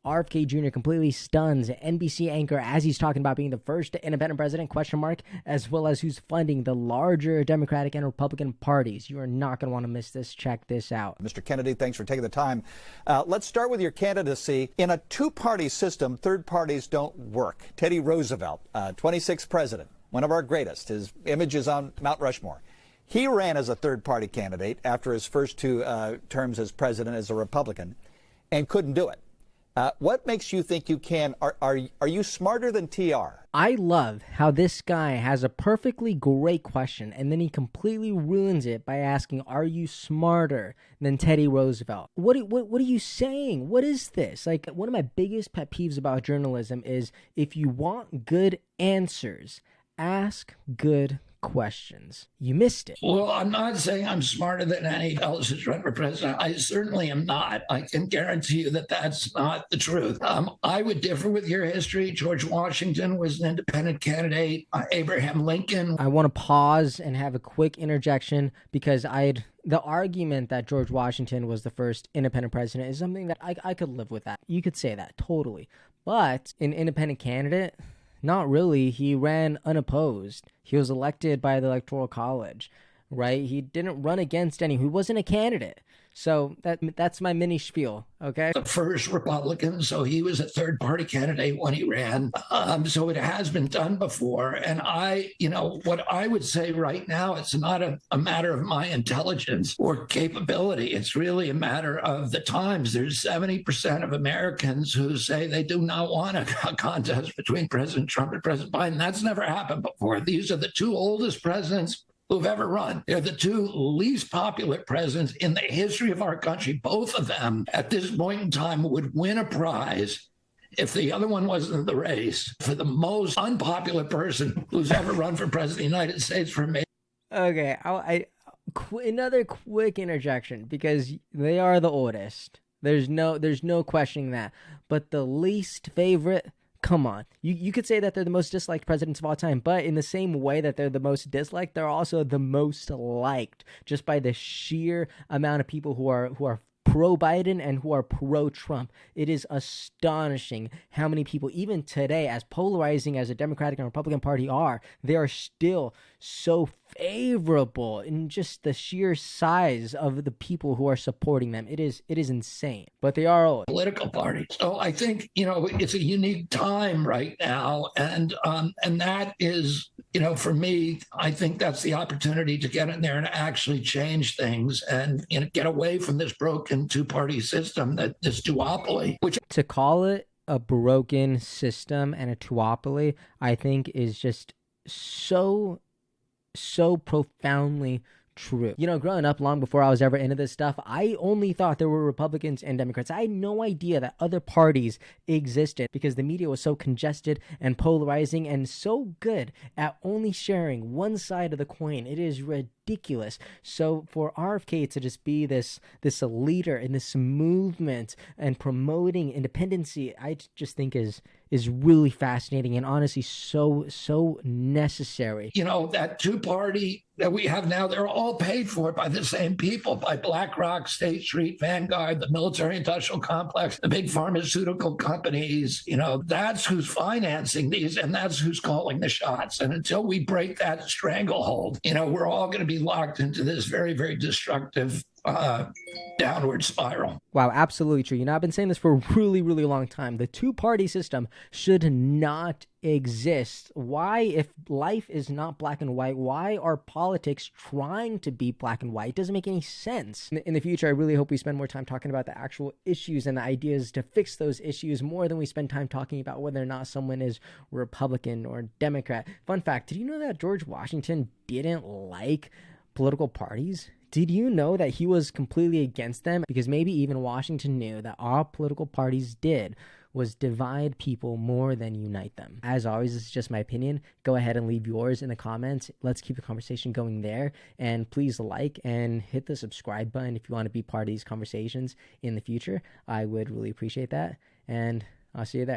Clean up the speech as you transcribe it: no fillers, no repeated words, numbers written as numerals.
RFK Jr. completely stuns NBC Anchor as he's talking about being the first independent president, as well as who's funding the larger Democratic and Republican parties. You are not going to want to miss this. Check this out. Mr. Kennedy, thanks for taking the time. Let's start with your candidacy. In a two-party system, third parties don't work. Teddy Roosevelt, 26th president, one of our greatest. His image is on Mount Rushmore. He ran as a third-party candidate after his first two terms as president as a Republican and couldn't do it. What makes you think you can? Are you smarter than TR? I love how this guy has a perfectly great question, and then he completely ruins it by asking, are you smarter than Teddy Roosevelt? What are you saying? What is this? Like, one of my biggest pet peeves about journalism is if you want good answers, ask good questions. You missed it. Well, I'm not saying I'm smarter than any else who's run for president. I certainly am not. I can guarantee you that that's not the truth. I would differ with your history. George Washington was an independent candidate. Abraham Lincoln. I want to pause and have a quick interjection because the argument that George Washington was the first independent president is something that I could live with that. You could say that, totally. But an independent candidate, not really. He ran unopposed. He was elected by the Electoral College, right? He didn't run against any. He wasn't a candidate. So that's my mini spiel, okay? The first Republican, so he was a third-party candidate when he ran. So it has been done before. And what I would say right now, it's not a matter of my intelligence or capability. It's really a matter of the times. There's 70% of Americans who say they do not want a contest between President Trump and President Biden. That's never happened before. These are the two oldest presidents who've ever run. They're the two least popular presidents in the history of our country. Both of them, at this point in time, would win a prize if the other one wasn't in the race for the most unpopular person who's ever run for president of the United States for me. Okay, another quick interjection because they are the oldest. There's no questioning that. But the least favorite, come on. You could say that they're the most disliked presidents of all time, but in the same way that they're the most disliked, they're also the most liked just by the sheer amount of people who are pro-Biden and who are pro-Trump. It is astonishing how many people, even today, as polarizing as the Democratic and Republican Party are, they are still so favorable in just the sheer size of the people who are supporting them. It is insane, but they are old. Political parties. So I think, it's a unique time right now. And that is, for me, I think that's the opportunity to get in there and actually change things and get away from this broken two-party system, this duopoly. To call it a broken system and a duopoly, I think is just so profoundly true. Growing up, long before I was ever into this stuff, I only thought there were Republicans and Democrats. I had no idea that other parties existed because the media was so congested and polarizing and so good at only sharing one side of the coin. It is ridiculous. So for RFK to just be this leader in this movement and promoting independency, I just think is really fascinating and honestly so necessary. That two-party that we have now, they're all paid for by the same people, by BlackRock, State Street, Vanguard, the military-industrial complex, the big pharmaceutical companies. That's who's financing these, and that's who's calling the shots. And until we break that stranglehold, we're all going to be locked into this very, very destructive downward spiral. Wow, absolutely true. I've been saying this for a really, really long time. The two-party system should not exist. Why, if life is not black and white, why are politics trying to be black and white? It doesn't make any sense. In the future, I really hope we spend more time talking about the actual issues and the ideas to fix those issues more than we spend time talking about whether or not someone is Republican or Democrat. Fun fact, did you know that George Washington didn't like political parties? Did you know that he was completely against them? Because maybe even Washington knew that all political parties did was divide people more than unite them. As always, this is just my opinion. Go ahead and leave yours in the comments. Let's keep the conversation going there. And please like and hit the subscribe button if you want to be part of these conversations in the future. I would really appreciate that. And I'll see you there.